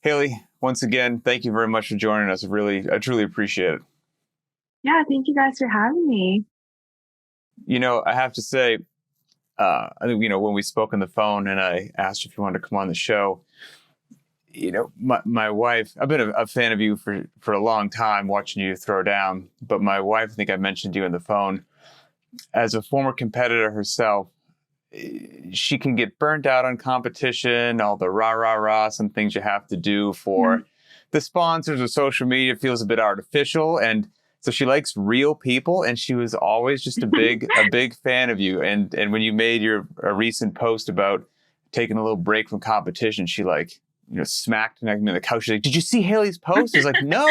Haley, once again, thank you very much for joining us. I truly appreciate it. Yeah, thank you guys for having me. I have to say, I think, when we spoke on the phone and I asked you if you wanted to come on the show, my wife, I've been a fan of you for a long time, watching you throw down. But my wife, I think I mentioned you on the phone, as a former competitor herself, she can get burnt out on competition, all the rah, rah, rah, some things you have to do for the sponsors of social media feels a bit artificial. And so she likes real people. And she was always just a big fan of you. And when you made a recent post about taking a little break from competition, she smacked me on the couch. She's like, "Did you see Haley's post?" I was like, "No."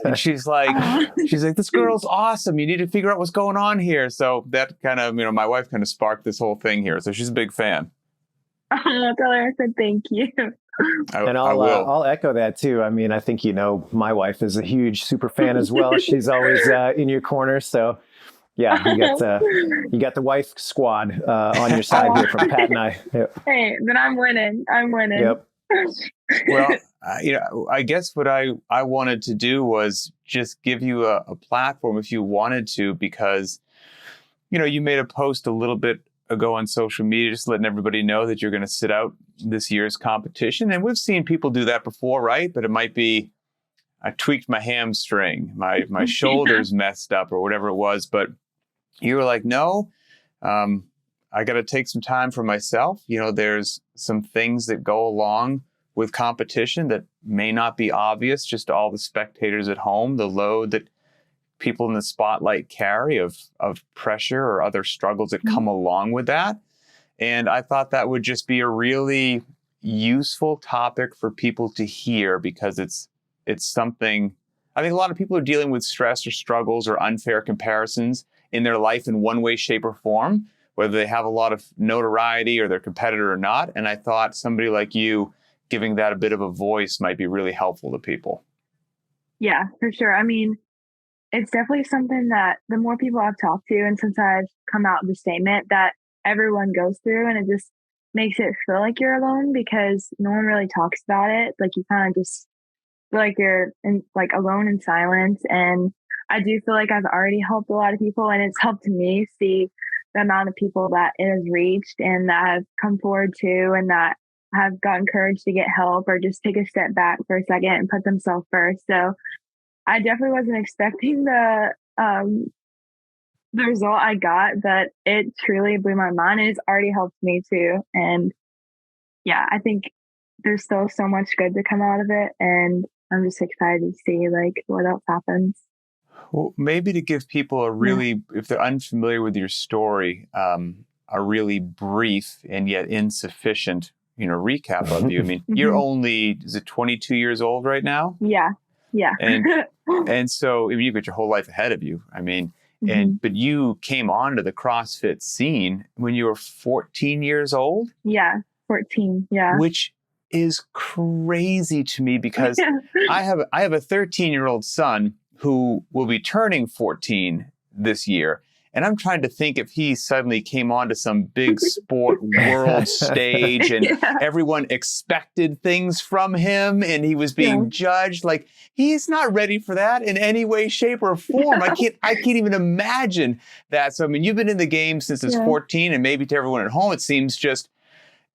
And she's like, "This girl's awesome. You need to figure out what's going on here." So that kind of, my wife kind of sparked this whole thing here. So she's a big fan. Oh, tell her I said thank you. And I will. I'll echo that too. I mean, I think, my wife is a huge super fan as well. She's always in your corner. So yeah, you got the wife squad on your side here from Pat and I. Yep. Hey, then I'm winning. Yep. Well, I guess what I wanted to do was just give you a platform if you wanted to, because, you made a post a little bit ago on social media, just letting everybody know that you're going to sit out this year's competition. And we've seen people do that before, right? But it might be, I tweaked my hamstring, my shoulders messed up or whatever it was. But you were like, no, I got to take some time for myself. There's some things that go along with competition that may not be obvious just to all the spectators at home, the load that people in the spotlight carry of pressure or other struggles that come along with that. And I thought that would just be a really useful topic for people to hear, because it's something, I think a lot of people are dealing with stress or struggles or unfair comparisons in their life in one way, shape, or form, whether they have a lot of notoriety or they're a competitor or not. And I thought somebody like you giving that a bit of a voice might be really helpful to people. Yeah, for sure. I mean, it's definitely something that the more people I've talked to, and since I've come out with the statement, that everyone goes through, and it just makes it feel like you're alone because no one really talks about it. Like, you kind of just feel like you're alone in silence. And I do feel like I've already helped a lot of people, and it's helped me see the amount of people that it has reached and that have come forward too, and that have gotten courage to get help or just take a step back for a second and put themselves first. So I definitely wasn't expecting the result I got, but it truly blew my mind, and it's already helped me too. And yeah, I think there's still so much good to come out of it, and I'm just excited to see what else happens. Well, maybe to give people if they're unfamiliar with your story, a really brief and yet insufficient, recap of you. I mean, you're only, is it 22 years old right now? Yeah. And so you've got your whole life ahead of you. I mean, but you came onto the CrossFit scene when you were 14 years old? Yeah, 14. Yeah. Which is crazy to me, because I have a 13-year-old son who will be turning 14 this year. And I'm trying to think if he suddenly came onto some big sport world stage and everyone expected things from him and he was being judged. Like, he's not ready for that in any way, shape, or form. I can't even imagine that. So, I mean, you've been in the game since it's 14, and maybe to everyone at home, it seems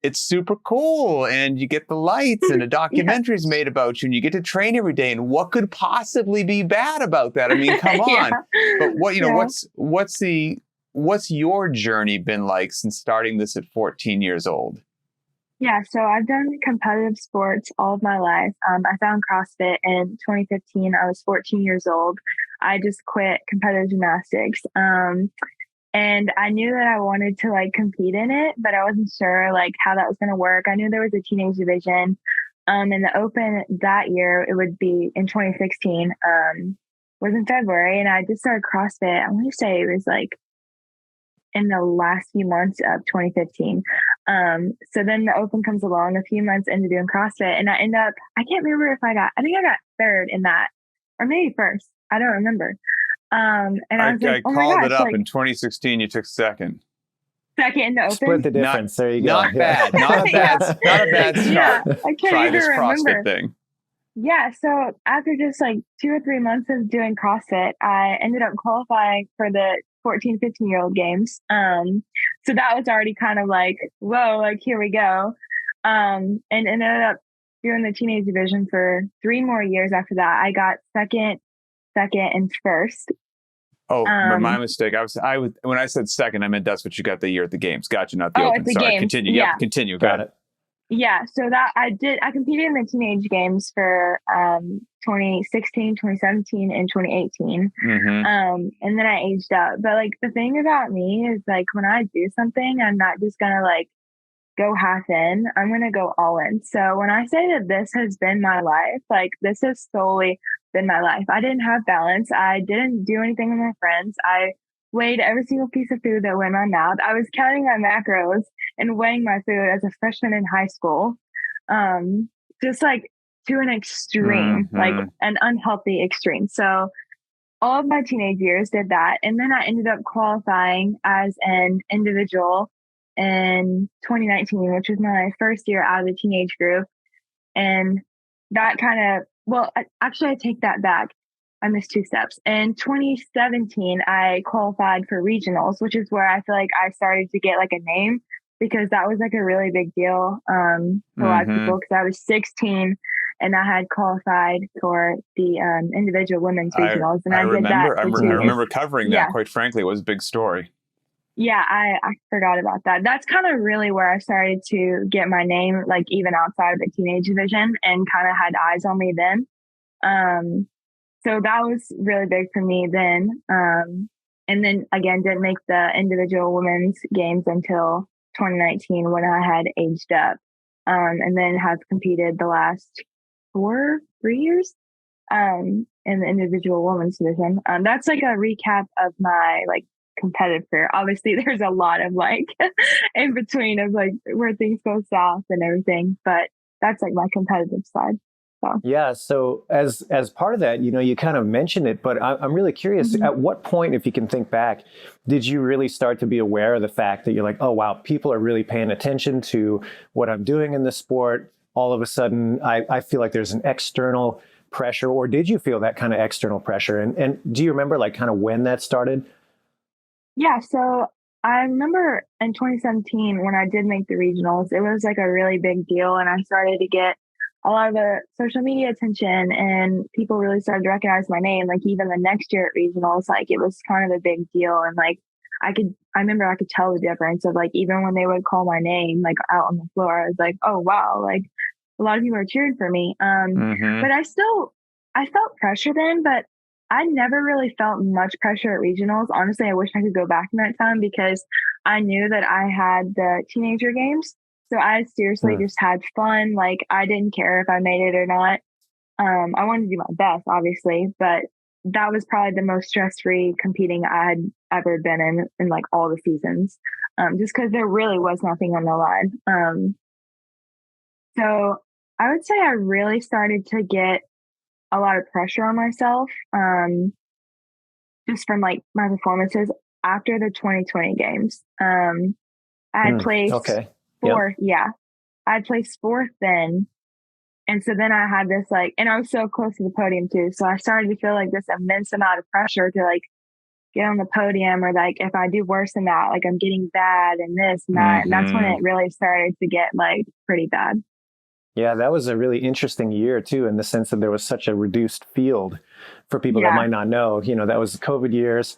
it's super cool, and you get the lights and a documentary's made about you, and you get to train every day. And what could possibly be bad about that? I mean, come on. But what's your journey been like since starting this at 14 years old? Yeah, so I've done competitive sports all of my life. I found CrossFit in 2015. I was 14 years old. I just quit competitive gymnastics. And I knew that I wanted to compete in it, but I wasn't sure how that was going to work. I knew there was a teenage division. And the open that year, it would be in 2016, was in February. And I just started CrossFit. I want to say it was in the last few months of 2015. So then the open comes along a few months into doing CrossFit, and I can't remember if I think I got third in that, or maybe first. I don't remember. And I was I called it up in 2016. You took second. second in the open. Split the difference. There you go. Not bad. Not a bad. Not a bad start. Yeah, I can't Try even this remember. CrossFit thing. Yeah, so after just like 2 or 3 months of doing CrossFit, I ended up qualifying for the 14, 15-year-old games. So that was already kind of like, whoa, like here we go. And ended up doing the teenage division for 3 more years after that. I got second, and first. Oh, my mistake. I was when I said second, I meant that's what you got the year at the games. Gotcha, not the Oh, open. at the Sorry, games. continue. Yeah. Yep, continue. Got it. Yeah, so that I competed in the teenage games for 2016, 2017, and 2018. And then I aged up. But like the thing about me is like when I do something, I'm not just gonna like go half in. I'm gonna go all in. So when I say that this has been my life, like this has solely been my life. I didn't have balance. I didn't do anything with my friends. I weighed every single piece of food that went in my mouth. I was counting my macros and weighing my food as a freshman in high school. Just like to an extreme, like an unhealthy extreme. So all of my teenage years did that. And then I ended up qualifying as an individual in 2019, which was my first year out of the teenage group. And that kind of, well, actually, I take that back. I missed 2 steps. In 2017, I qualified for regionals, which is where I feel like I started to get like a name because that was like a really big deal for a lot of people because I was 16 and I had qualified for the individual women's regionals. And I did that for 2 years. I remember covering that. Quite frankly, it was a big story. Yeah, I forgot about that. That's kind of really where I started to get my name, like even outside of the teenage division and kind of had eyes on me then. So that was really big for me then. And then again, didn't make the individual women's games until 2019 when I had aged up. And then have competed the last 3 years in the individual women's division. That's like a recap of my like competitive career. Obviously there's a lot of like in between of like where things go south and everything, but that's like my competitive side. So. Yeah. So as part of that, you kind of mentioned it, but I'm really curious, at what point, if you can think back, did you really start to be aware of the fact that you're like, oh, wow, people are really paying attention to what I'm doing in the sport. All of a sudden, I feel like there's an external pressure, or did you feel that kind of external pressure? And do you remember like kind of when that started? Yeah. So I remember in 2017 when I did make the regionals, it was like a really big deal. And I started to get a lot of the social media attention and people really started to recognize my name. Like even the next year at regionals, like it was kind of a big deal. And like I remember I could tell the difference of like, even when they would call my name, like out on the floor, I was like, oh, wow. Like a lot of people are cheering for me. But I felt pressure then, but I never really felt much pressure at regionals. Honestly, I wish I could go back in that time because I knew that I had the teenager games. So I seriously just had fun. Like I didn't care if I made it or not. I wanted to do my best, obviously, but that was probably the most stress-free competing I had ever been in like all the seasons. Just because there really was nothing on the line. So I would say I really started to get a lot of pressure on myself, just from like my performances after the 2020 games. I had placed fourth. Yeah. I placed fourth then. And so then I had this like, and I was so close to the podium too. So I started to feel like this immense amount of pressure to like get on the podium, or like, if I do worse than that, like I'm getting bad and this and that. And that's when it really started to get like pretty bad. Yeah, that was a really interesting year too, in the sense that there was such a reduced field for people that might not know. That was the COVID years.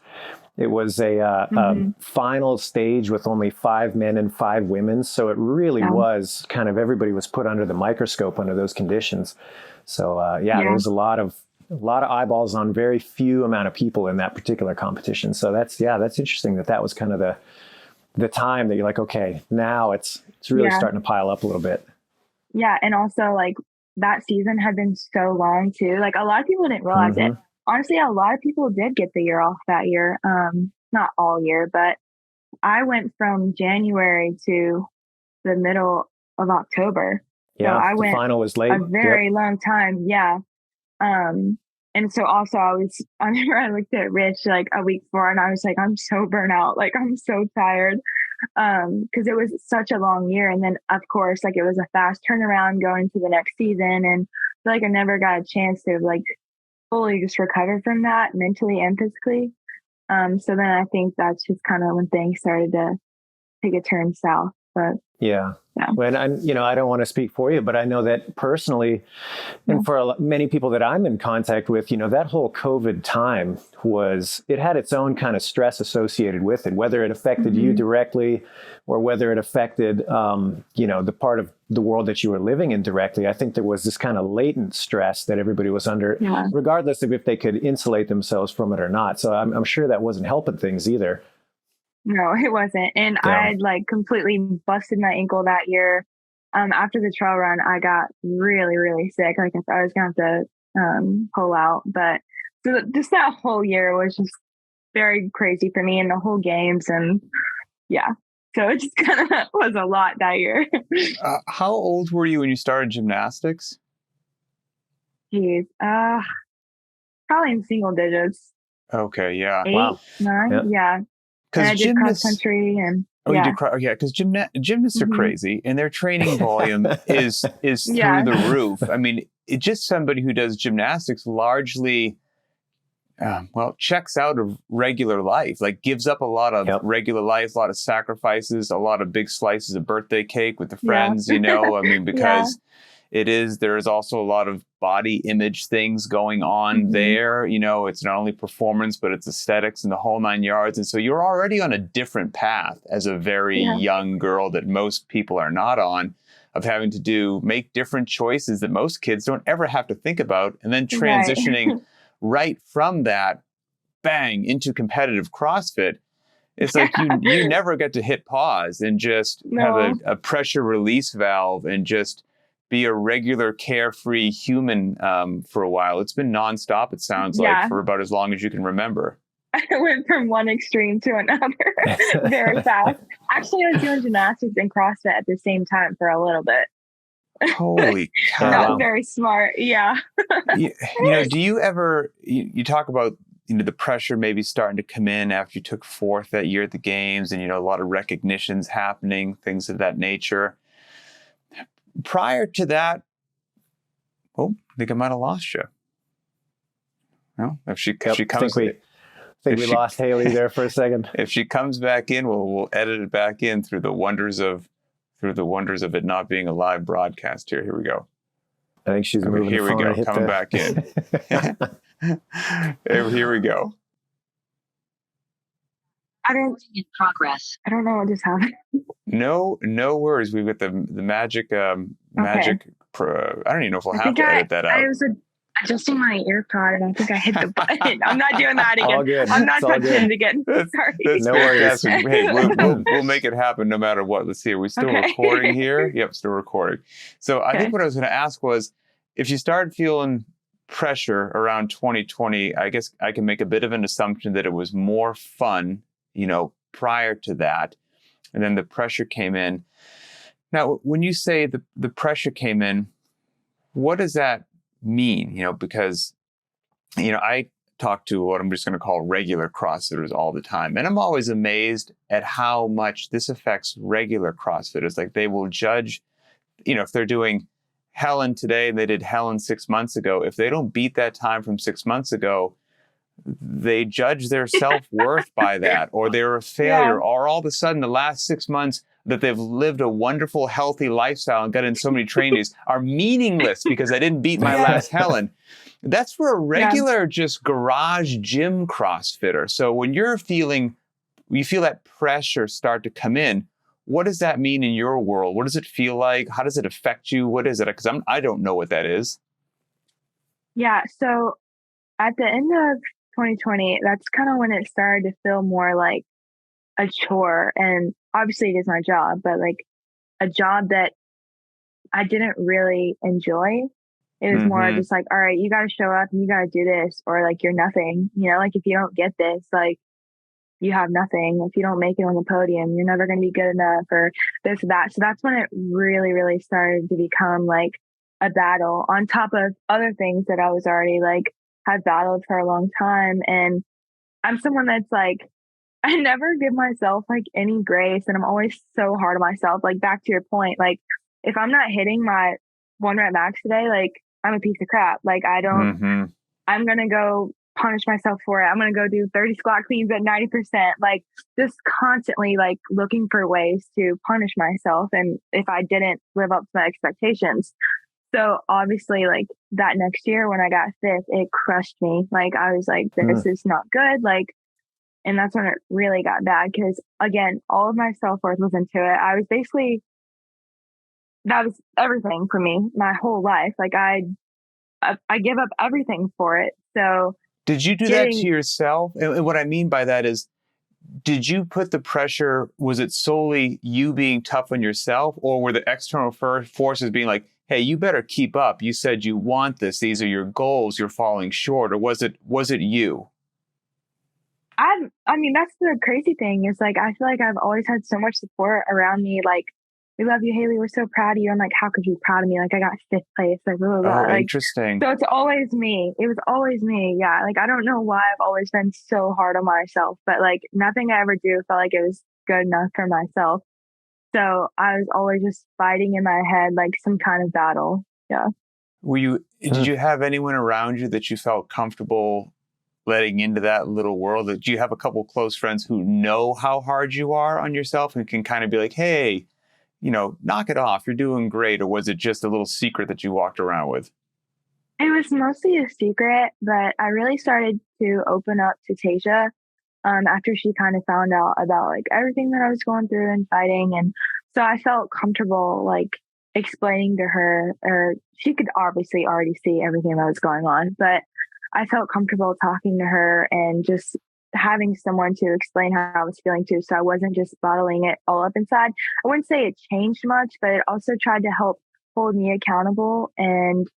It was a final stage with only 5 men and 5 women. So it really was kind of, everybody was put under the microscope under those conditions. So there was a lot of eyeballs on very few amount of people in that particular competition. So that's interesting that was kind of the time that you're like, okay, now it's really starting to pile up a little bit. Yeah. And also like that season had been so long too. Like a lot of people didn't realize it. Honestly, a lot of people did get the year off that year. Not all year, but I went from January to the middle of October. Yeah. So I the went final was late. A very long time. Yeah. And so also I remember I looked at Rich like a week before and I was like, I'm so burnt out. Like I'm so tired. Because it was such a long year. And then, of course, like it was a fast turnaround going to the next season. And I feel like I never got a chance to like fully just recover from that mentally and physically. So then I think that's just kind of when things started to take a turn south. But yeah. Well, I don't want to speak for you, but I know that personally, and for many people that I'm in contact with, that whole COVID time it had its own kind of stress associated with it, whether it affected you directly or whether it affected, the part of the world that you were living in directly. I think there was this kind of latent stress that everybody was under, regardless of if they could insulate themselves from it or not. So I'm sure that wasn't helping things either. No, it wasn't. And I'd like completely busted my ankle that year. After the trail run, I got really, really sick. Like I thought I was going to have to pull out. But so just that whole year was just very crazy for me and the whole games. And so it just kind of was a lot that year. How old were you when you started gymnastics? Geez, probably in single digits. Okay, yeah. 8, wow. 9, yeah. And I did cross country and you did because gymnasts are crazy and their training volume is through the roof. I mean, it's just somebody who does gymnastics largely checks out of regular life, like gives up a lot of regular life, a lot of sacrifices, a lot of big slices of birthday cake with the friends, I mean, because there is also a lot of body image things going on there. It's not only performance, but it's aesthetics and the whole 9 yards. And so you're already on a different path as a very young girl that most people are not on, of having to make different choices that most kids don't ever have to think about. And then transitioning right from that, bang, into competitive CrossFit. It's like you never get to hit pause and just have a pressure release valve and just be a regular carefree human for a while. It's been nonstop, it sounds like, for about as long as you can remember. I went from one extreme to another very fast. Actually, I was doing gymnastics and CrossFit at the same time for a little bit. Holy cow. Not very smart. Yeah. Do you ever, you talk about, the pressure maybe starting to come in after you took 4th that year at the games and, a lot of recognitions happening, things of that nature. Prior to that, I think I might have lost you. No, if she comes, I think we lost Haley there for a second. If she comes back in, we'll edit it back in through the wonders of it not being a live broadcast. Here we go. I think she's moving. Here we go, coming back in. Here we go. In progress. I don't know what just happened. No worries. We've got the magic. I don't even know if we'll have to edit that out. I was adjusting my ear pod and I think I hit the button. I'm not doing that again. All good. I'm not touching it again. Sorry. No worries. Hey, we'll make it happen no matter what. Let's see. Are we still recording here? Yep, still recording. So I think what I was going to ask was, if you started feeling pressure around 2020, I guess I can make a bit of an assumption that it was more fun, prior to that. And then the pressure came in. Now, when you say the pressure came in, what does that mean? Because, I talk to what I'm just going to call regular CrossFitters all the time. And I'm always amazed at how much this affects regular CrossFitters. Like they will judge, if they're doing Helen today and they did Helen 6 months ago, if they don't beat that time from 6 months ago, they judge their self-worth by that, or they're a failure, or all of a sudden the last 6 months that they've lived a wonderful, healthy lifestyle and got in so many trainings are meaningless because I didn't beat my last Helen. That's for a regular, just garage gym CrossFitter. So when you feel that pressure start to come in, what does that mean in your world? What does it feel like? How does it affect you? What is it? Because I don't know what that is. Yeah. So at the end of 2020, that's kind of when it started to feel more like a chore. And obviously it is my job, but like a job that I didn't really enjoy. It was more just like, all right, you got to show up and you got to do this, or like you're nothing, like if you don't get this, like you have nothing. If you don't make it on the podium, you're never going to be good enough, or this or that. So that's when it really, really started to become like a battle on top of other things that I was already like had battled for a long time. And I'm someone that's like, I never give myself like any grace, and I'm always so hard on myself. Like back to your point, like if I'm not hitting my 1 rep max today, like I'm a piece of crap. Like Mm-hmm. I'm going to go punish myself for it. I'm going to go do 30 squat cleans at 90%, like just constantly like looking for ways to punish myself. And if I didn't live up to my expectations. So obviously like that next year when I got fifth, it crushed me. Like I was like, this is not good. Like, and that's when it really got bad. Cause again, all of my self-worth was into it. I was basically, that was everything for me, my whole life. Like I give up everything for it. So did you do that to yourself? And what I mean by that is, did you put the pressure, was it solely you being tough on yourself, or were the external forces being like, hey, you better keep up. You said you want this. These are your goals. You're falling short. Or was it you? I mean, that's the crazy thing is like, I feel like I've always had so much support around me. Like, we love you, Haley. We're so proud of you. I'm like, how could you be proud of me? Like, I got fifth place. Like, blah, blah, blah. Oh, Like, interesting. so it's always me. It was always me. Yeah. Like, I don't know why I've always been so hard on myself, but like nothing I ever do felt like it was good enough for myself. So I was always just fighting in my head, like some kind of battle. Yeah. Did you have anyone around you that you felt comfortable letting into that little world? Do you have a couple close friends who know how hard you are on yourself and can kind of be like, hey, knock it off. You're doing great. Or was it just a little secret that you walked around with? It was mostly a secret, but I really started to open up to Tasia after she kind of found out about like everything that I was going through and fighting. And so I felt comfortable like explaining to her, or she could obviously already see everything that was going on, but I felt comfortable talking to her and just having someone to explain how I was feeling too. So I wasn't just bottling it all up inside. I wouldn't say it changed much, but it also tried to help hold me accountable and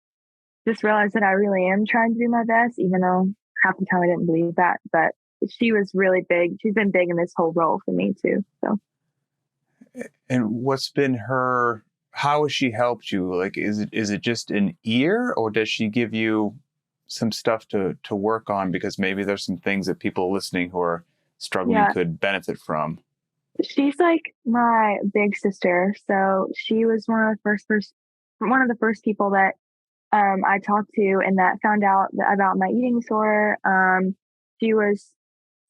just realize that I really am trying to do my best, even though half the time I didn't believe that. But she was really big. She's been big in this whole role for me too. So. And what's been how has she helped you? Like, is it just an ear, or does she give you some stuff to work on? Because maybe there's some things that people listening who are struggling could benefit from. She's like my big sister. So she was one of the first people that I talked to and that found out about my eating disorder. She was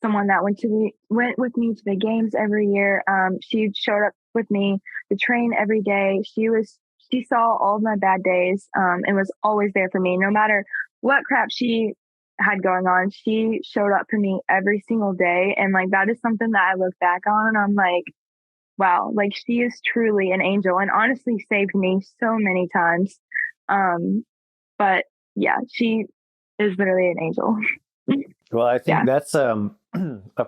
someone that went with me to the games every year. She showed up with me to train every day. She saw all of my bad days, and was always there for me. No matter what crap she had going on, she showed up for me every single day. And like, that is something that I look back on and I'm like, wow, like she is truly an angel and honestly saved me so many times. But yeah, she is literally an angel. Well, I think that's a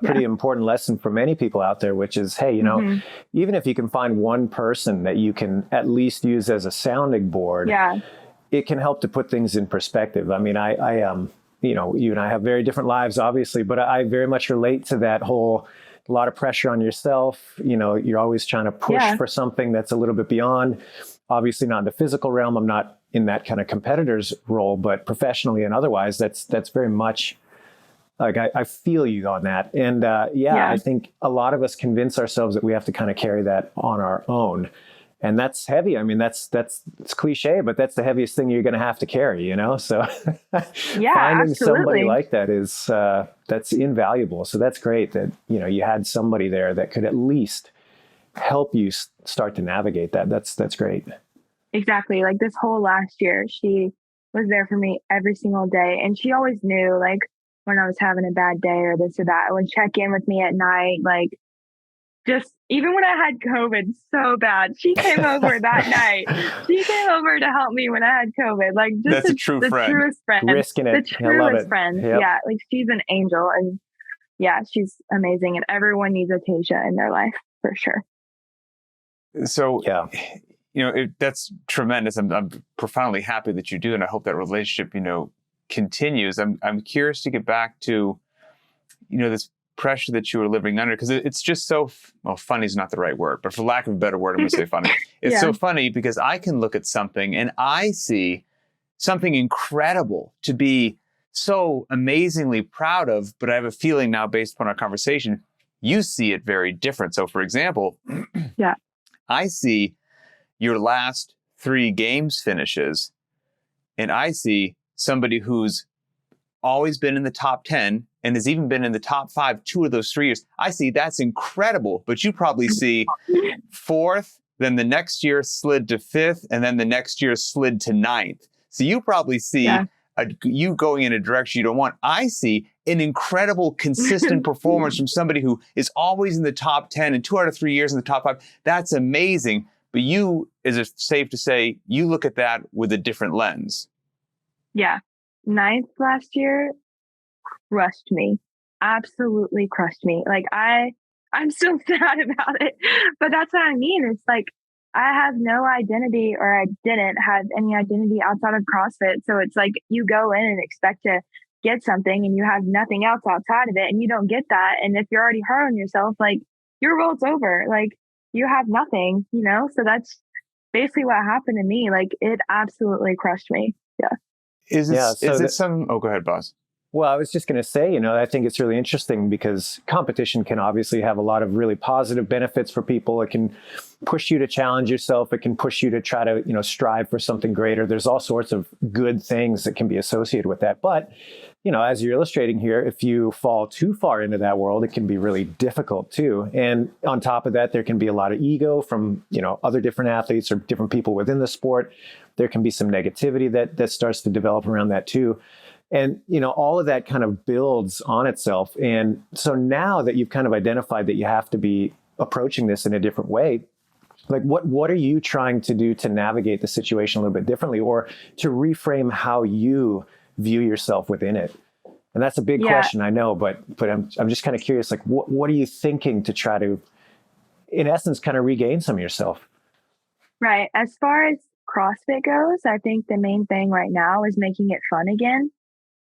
pretty important lesson for many people out there, which is, hey, even if you can find one person that you can at least use as a sounding board, it can help to put things in perspective. I mean, I you and I have very different lives, obviously, but I very much relate to that whole, a lot of pressure on yourself. You're always trying to push for something that's a little bit beyond, obviously not in the physical realm. I'm not in that kind of competitor's role, but professionally and otherwise, that's very much like, I feel you on that. And I think a lot of us convince ourselves that we have to kind of carry that on our own. And that's heavy. I mean, it's cliche, but that's the heaviest thing you're going to have to carry, So finding somebody like that is, that's invaluable. So that's great that, you had somebody there that could at least help you start to navigate that. That's great. Exactly. Like this whole last year, she was there for me every single day. And she always knew like when I was having a bad day or this or that, would check in with me at night, like, just even when I had COVID so bad, she came over that night. She came over to help me when I had COVID. Like, just that's a true friend. Truest friend. Risking it. The truest friend. Yep. Yeah. Like, she's an angel. And yeah, she's amazing. And everyone needs a Tasia in their life for sure. So, that's tremendous. I'm profoundly happy that you do. And I hope that relationship, continues. I'm curious to get back to, this pressure that you were living under, because it's just so funny is not the right word, but for lack of a better word, I'm gonna say funny. It's so funny because I can look at something and I see something incredible to be so amazingly proud of, but I have a feeling now, based upon our conversation, you see it very different. So for example, Yeah. I see your last 3 games finishes, and I see somebody who's always been in the top 10 and has even been in the top 5 2 of those 3 years. I see that's incredible, but you probably see 4th, then the next year slid to 5th, and then the next year slid to 9th. So you probably see you going in a direction you don't want. I see an incredible consistent performance from somebody who is always in the top 10 and 2 out of 3 years in the top 5. That's amazing. But you, is it safe to say, you look at that with a different lens? Yeah. 9th last year crushed me. Absolutely crushed me. Like I'm still sad about it, but that's what I mean. It's like, I have no identity, or I didn't have any identity outside of CrossFit. So it's like you go in and expect to get something and you have nothing else outside of it, and you don't get that. And if you're already hard on yourself, like your world's over, like you have nothing, So that's basically what happened to me. Like it absolutely crushed me. Yeah. Oh, go ahead, boss. Well, I was just going to say, I think it's really interesting because competition can obviously have a lot of really positive benefits for people. It can push you to challenge yourself. It can push you to try to, strive for something greater. There's all sorts of good things that can be associated with that. But, as you're illustrating here, if you fall too far into that world, it can be really difficult too. And on top of that, there can be a lot of ego from, other different athletes or different people within the sport. There can be some negativity that starts to develop around that too. And, all of that kind of builds on itself. And so now that you've kind of identified that you have to be approaching this in a different way, like what are you trying to do to navigate the situation a little bit differently, or to reframe how you view yourself within it? And that's a big question, I know, but I'm just kind of curious, like what are you thinking to try to, in essence, kind of regain some of yourself? Right. As far as CrossFit goes, I think the main thing right now is making it fun again.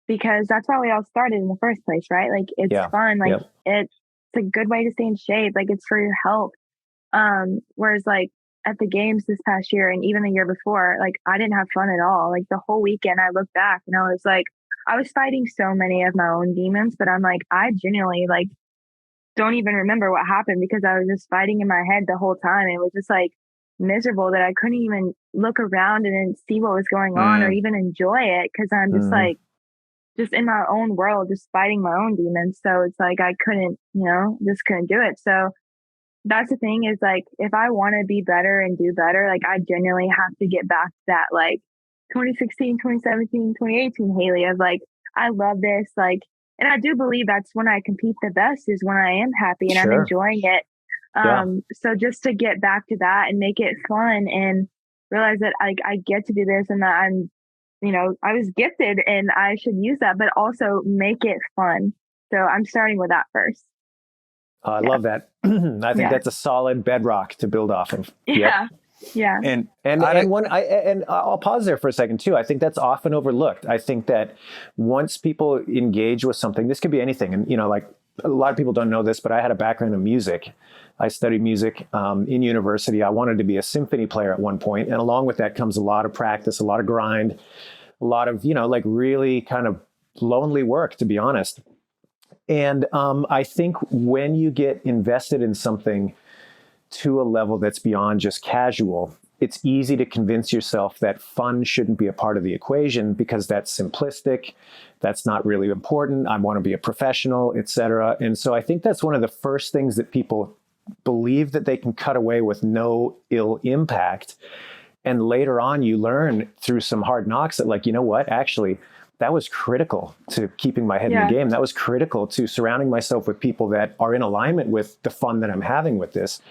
Because that's why we all started in the first place, right? Like it's fun, like it's a good way to stay in shape, like it's for your health. Whereas like at the games this past year and even the year before, like I didn't have fun at all. Like the whole weekend I looked back and I was like, I was fighting so many of my own demons, but I'm like, I genuinely like don't even remember what happened because I was just fighting in my head the whole time. It was just like miserable that I couldn't even look around and see what was going on or even enjoy it because I'm just like, just in my own world, just fighting my own demons. So it's like, I couldn't, just couldn't do it. So that's the thing is like, if I want to be better and do better, like I genuinely have to get back to that, like 2016, 2017, 2018 Haley of like, I love this. Like, and I do believe that's when I compete the best is when I am happy and I'm enjoying it. So just to get back to that and make it fun and realize that I get to do this and that I was gifted and I should use that, but also make it fun. So I'm starting with that first. I love that. I think that's a solid bedrock to build off of. Yeah. Yeah. And I'll pause there for a second too. I think that's often overlooked. I think that once people engage with something, this could be anything. And, like a lot of people don't know this, but I had a background in music. I studied music in university. I wanted to be a symphony player at one point. And along with that comes a lot of practice, a lot of grind, a lot of, like really kind of lonely work, to be honest. And I think when you get invested in something to a level that's beyond just casual, it's easy to convince yourself that fun shouldn't be a part of the equation because that's simplistic. That's not really important. I want to be a professional, et cetera. And so I think that's one of the first things that people believe that they can cut away with no ill impact. And later on, you learn through some hard knocks that like, you know what, actually, that was critical to keeping my head in the game. That was critical to surrounding myself with people that are in alignment with the fun that I'm having with this.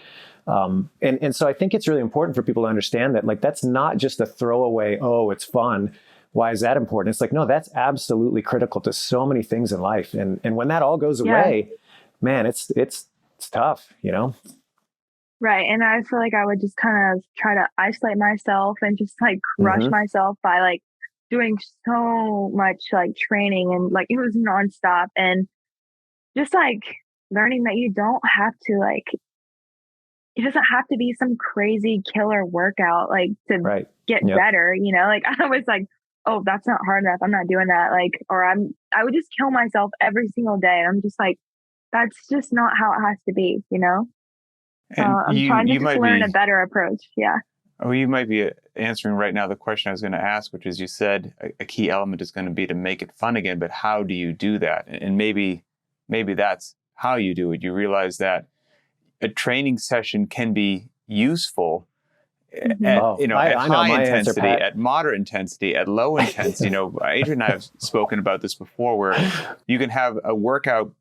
And so I think it's really important for people to understand that like, that's not just a throwaway, oh, it's fun. Why is that important? It's like, no, that's absolutely critical to so many things in life. And when that all goes away, man, it's tough, Right. And I feel like I would just kind of try to isolate myself and just like crush myself by like doing so much like training and like it was nonstop and just like learning that you don't have to like, it doesn't have to be some crazy killer workout like to get better, like I was like, oh, that's not hard enough. I'm not doing that. Like, or I would just kill myself every single day. I'm just like, that's just not how it has to be, you know? So And I'm trying to you just might learn be a better approach. Yeah. Oh, you might be answering right now the question I was going to ask, which is you said a key element is going to be to make it fun again, but how do you do that? And maybe that's how you do it. You realize that a training session can be useful Mm-hmm. at, Oh, at I know high my answer, intensity, Pat. at moderate intensity, at low intensity. Adrian and I have spoken about this before, where you can have a workout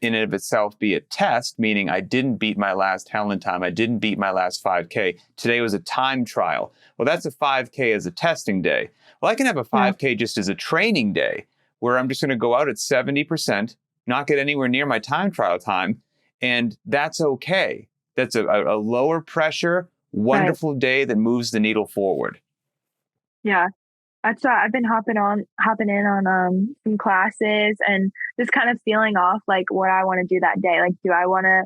in and of itself be a test, meaning I didn't beat my last Helen time. I didn't beat my last 5K. Today was a time trial. Well, that's a 5K as a testing day. Well, I can have a 5K just as a training day where I'm just going to go out at 70%, not get anywhere near my time trial time. And that's okay. That's a lower pressure, wonderful day that moves the needle forward. Yeah. That's I've been hopping in on some classes and just kind of feeling off like what I want to do that day. Like, do I want to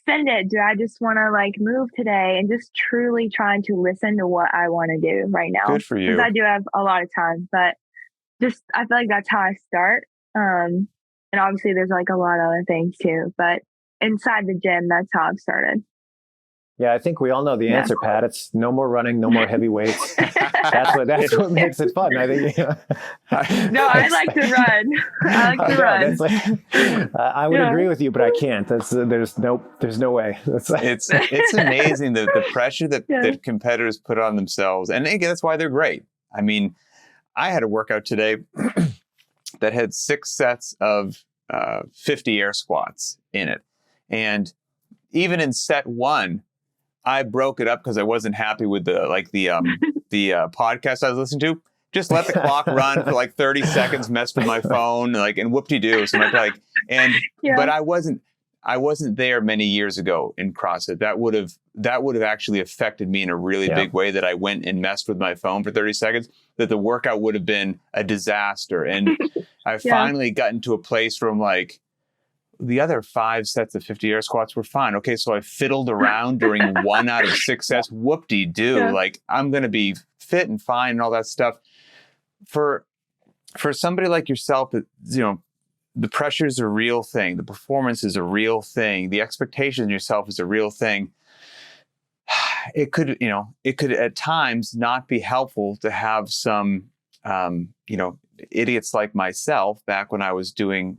send it? Do I just want to like move today? And just truly trying to listen to what I want to do right now. Good for you. Because I do have a lot of time, but just I feel like that's how I start. And obviously there's like a lot of other things too, but inside the gym, that's how I've started. Yeah, I think we all know the answer, Pat. It's no more running, no more heavy weights. That's what makes it fun. I think. No, I like to run. I like to run. I would agree with you, but I can't. There's no way. It's amazing the pressure that competitors put on themselves, and again, that's why they're great. I mean, I had a workout today that had 6 sets of 50 air squats in it, and even in set 1. I broke it up because I wasn't happy with the podcast I was listening to. Just let the clock run for like 30 seconds, messed with my phone, and whoop-de-doo. So but I wasn't there many years ago in CrossFit. That would have actually affected me in a really big way, that I went and messed with my phone for 30 seconds, that the workout would have been a disaster. And I finally gotten to a place where I'm like, the other 5 sets of 50 air squats were fine. Okay, so I fiddled around during 1 out of 6 sets. Whoop-de-doo. Yeah. Like, I'm going to be fit and fine and all that stuff. For somebody like yourself, the pressure is a real thing. The performance is a real thing. The expectation in yourself is a real thing. It could at times not be helpful to have some, idiots like myself back when I was doing,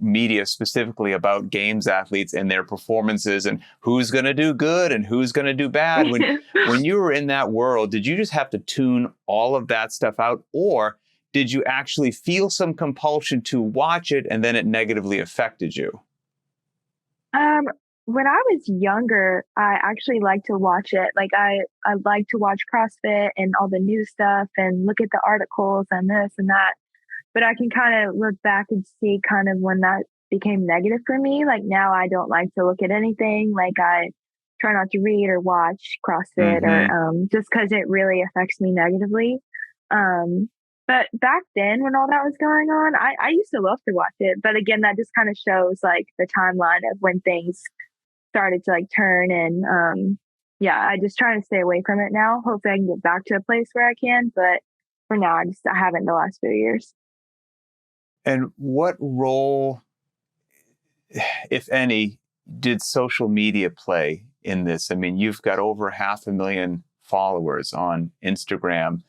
media specifically about games athletes and their performances and who's going to do good and who's going to do bad. When you were in that world, did you just have to tune all of that stuff out, or did you actually feel some compulsion to watch it and then it negatively affected you? When I was younger, I actually liked to watch it. Like I like to watch CrossFit and all the new stuff and look at the articles and this and that. But I can kind of look back and see kind of when that became negative for me. Like now I don't like to look at anything. Like I try not to read or watch CrossFit or just because it really affects me negatively. But back then when all that was going on, I used to love to watch it. But again, that just kind of shows like the timeline of when things started to like turn. And I just try to stay away from it now. Hopefully I can get back to a place where I can. But for now, I haven't the last few years. And what role, if any, did social media play in this? I mean, you've got over 500,000 followers on Instagram.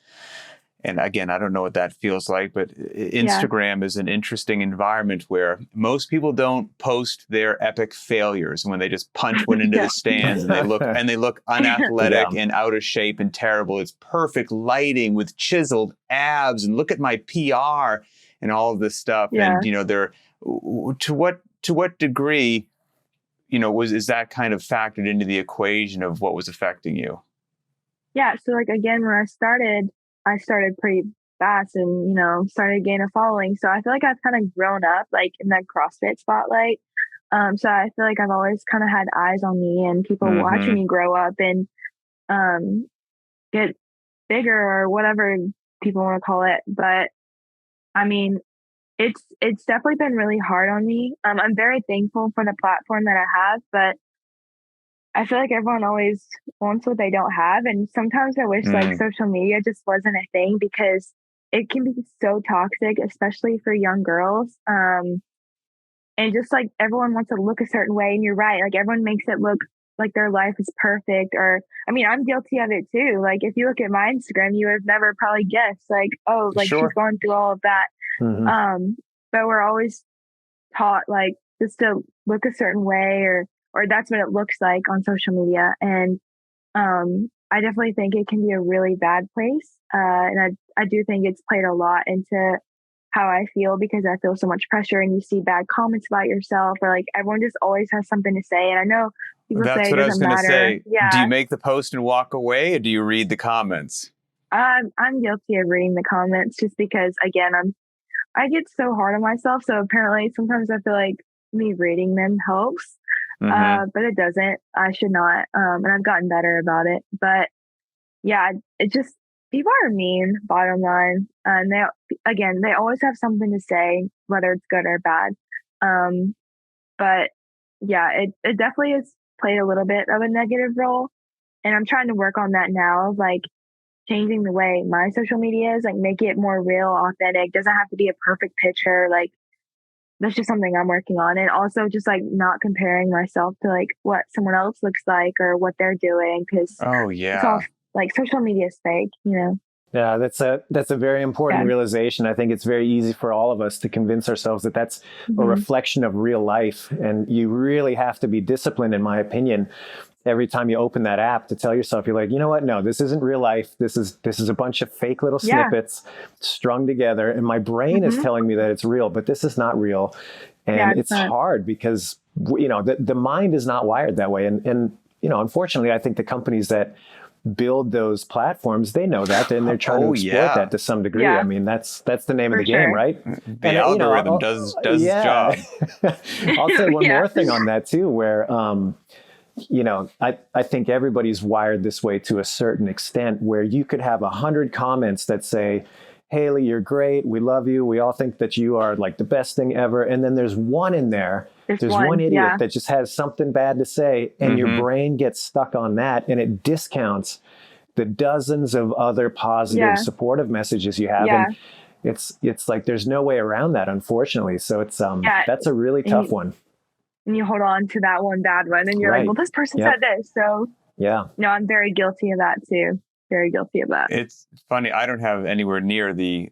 And again, I don't know what that feels like, but Instagram is an interesting environment where most people don't post their epic failures when they just punch one into the stands and they look unathletic and out of shape and terrible. It's perfect lighting with chiseled abs and look at my PR and all of this stuff. And they're to what degree, is that kind of factored into the equation of what was affecting you? Yeah. So like again, when I started pretty fast and, started gaining a following. So I feel like I've kind of grown up like in that CrossFit spotlight. So I feel like I've always kind of had eyes on me and people watching me grow up and get bigger or whatever people want to call it. But I mean, it's definitely been really hard on me. I'm very thankful for the platform that I have, but I feel like everyone always wants what they don't have. And sometimes I wish like social media just wasn't a thing because it can be so toxic, especially for young girls. and just like everyone wants to look a certain way. And you're right. Like everyone makes it look like their life is perfect. Or, I mean, I'm guilty of it too. Like if you look at my Instagram, you would have never probably guessed like, oh, like she's Sure. going through all of that. But we're always taught like just to look a certain way, or that's what it looks like on social media. And I definitely think it can be a really bad place. And I do think it's played a lot into how I feel, because I feel so much pressure, and you see bad comments about yourself, or like everyone just always has something to say. And I know people That's say what it I was doesn't going to matter. say. Yeah. Do you make the post and walk away, or do you read the comments? I'm guilty of reading the comments, just because again, I get so hard on myself. So apparently sometimes I feel like me reading them helps. But it doesn't. I should not. And I've gotten better about it. But yeah, it just, people are mean, bottom line. And they always have something to say, whether it's good or bad. But yeah, it definitely has played a little bit of a negative role. And I'm trying to work on that now, like changing the way my social media is, like make it more real, authentic. Doesn't have to be a perfect picture. Like that's just something I'm working on. And also just like not comparing myself to like what someone else looks like or what they're doing. Cause it's all like social media is fake, you know? Yeah, that's a very important realization. I think it's very easy for all of us to convince ourselves that that's a reflection of real life. And you really have to be disciplined, in my opinion, every time you open that app to tell yourself, you're like, you know what? No, this isn't real life. This is a bunch of fake little snippets strung together. And my brain is telling me that it's real, but this is not real. And it's hard because, you know, the mind is not wired that way. And, you know, unfortunately, I think the companies that build those platforms, they know that, and they're trying to exploit that to some degree. I mean, that's the name of the game, right? The algorithm does its job. I'll say one more thing on that too, where, you know, I think everybody's wired this way to a certain extent, where you could have 100 comments that say, Haley, you're great. We love you. We all think that you are like the best thing ever. And then there's one in there. There's one idiot that just has something bad to say, and your brain gets stuck on that, and it discounts the dozens of other positive, supportive messages you have. And it's like there's no way around that, unfortunately. So it's that's a really tough one. And you hold on to that one bad one, and you're like, well, this person said this. So no, I'm very guilty of that too. Very guilty of that. It's funny. I don't have anywhere near the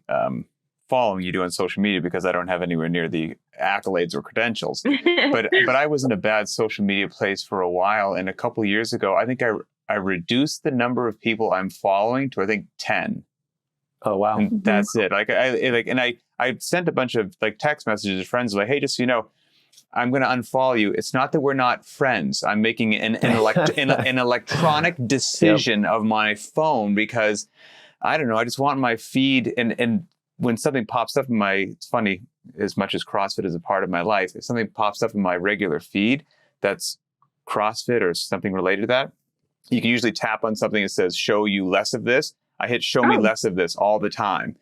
following you do on social media, because I don't have anywhere near the accolades or credentials. but I was in a bad social media place for a while. And a couple of years ago, I think I reduced the number of people I'm following to, I think, 10. Oh, wow. And that's it. I sent a bunch of like text messages to friends like, hey, just so you know, I'm going to unfollow you. It's not that we're not friends. I'm making an electronic decision of my phone, because I don't know. I just want my feed. And when something pops up in it's funny, as much as CrossFit is a part of my life, if something pops up in my regular feed that's CrossFit or something related to that, you can usually tap on something that says, show you less of this. I hit show me less of this all the time.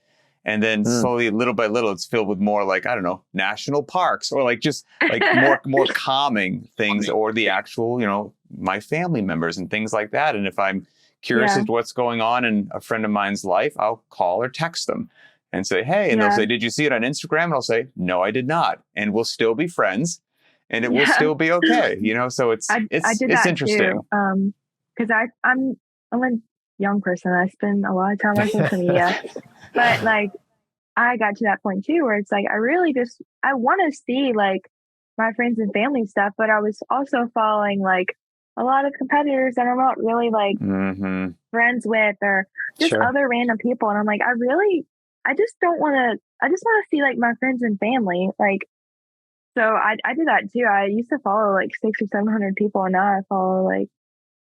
And then slowly, little by little, it's filled with more like, I don't know, national parks, or like just like more calming things, or the actual, you know, my family members and things like that. And if I'm curious as to what's going on in a friend of mine's life, I'll call or text them and say, hey, and they'll say, did you see it on Instagram? And I'll say, no, I did not. And we'll still be friends, and it will still be okay. You know, so it's interesting. Because I'm a young person. I spend a lot of time on social media. But like, I got to that point too, where it's like, I want to see like my friends and family stuff, but I was also following like a lot of competitors that I'm not really like friends with, or just other random people. And I'm like, I just want to see like my friends and family. Like, so I did that too. I used to follow like 600 or 700 people, and now I follow like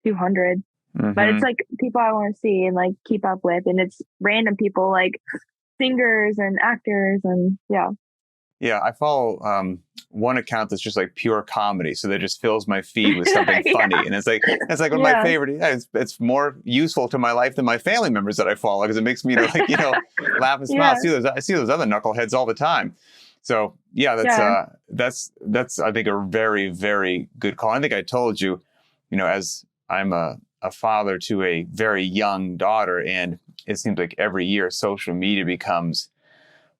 200. But it's like people I want to see and like keep up with, and it's random people like singers and actors, and Yeah, I follow one account that's just like pure comedy, so that just fills my feed with something funny, and it's like one of my favorite. It's more useful to my life than my family members that I follow, because it makes me like laugh and smile. I see those other knuckleheads all the time. So that's I think a very, very good call. I think I told you, as I'm a father to a very young daughter, and it seems like every year social media becomes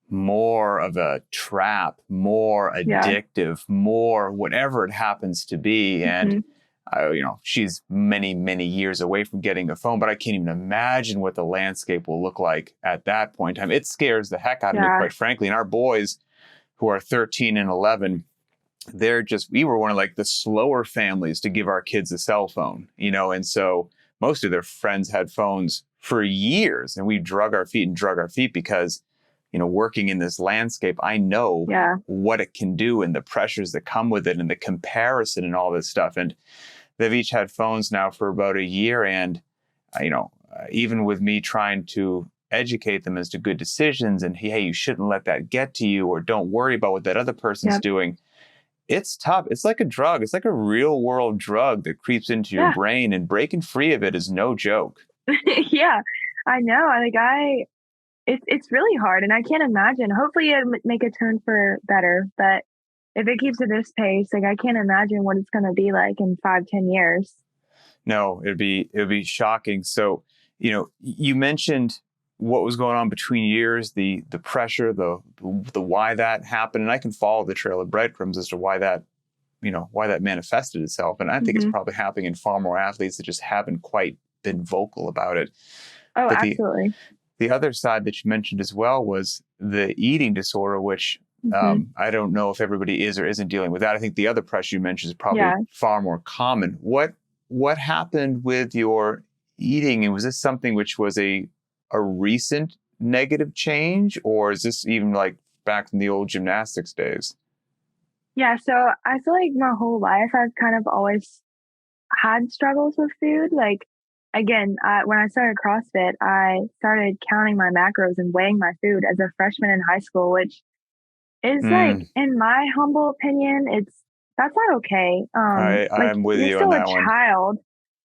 more of a trap, more addictive, more whatever it happens to be. And, she's many, many years away from getting a phone, but I can't even imagine what the landscape will look like at that point in time. It scares the heck out of me, quite frankly. And our boys who are 13 and 11, we were one of like the slower families to give our kids a cell phone, and so most of their friends had phones for years, and we drug our feet because, working in this landscape, I know what it can do and the pressures that come with it and the comparison and all this stuff. And they've each had phones now for about a year. And, even with me trying to educate them as to good decisions and, hey, you shouldn't let that get to you, or don't worry about what that other person's doing. It's tough. It's like a drug. It's like a real world drug that creeps into your brain, and breaking free of it is no joke. Yeah, I know. It's really hard, and I can't imagine. Hopefully it'll make a turn for better, but if it keeps at this pace, like I can't imagine what it's going to be like in 5-10 years. No, it'd be shocking. So, you mentioned what was going on between years, the pressure, the why that happened, and I can follow the trail of breadcrumbs as to why that manifested itself. And I think it's probably happening in far more athletes that just haven't quite been vocal about it. Oh, but absolutely. The other side that you mentioned as well was the eating disorder, which I don't know if everybody is or isn't dealing with that. I think the other pressure you mentioned is probably far more common. What happened with your eating? And was this something which was a recent negative change, or is this even like back in the old gymnastics days? Yeah, so I feel like my whole life I've kind of always had struggles with food. Like, again, when I started CrossFit, I started counting my macros and weighing my food as a freshman in high school, which is like, in my humble opinion, that's not okay. I'm with you on that one.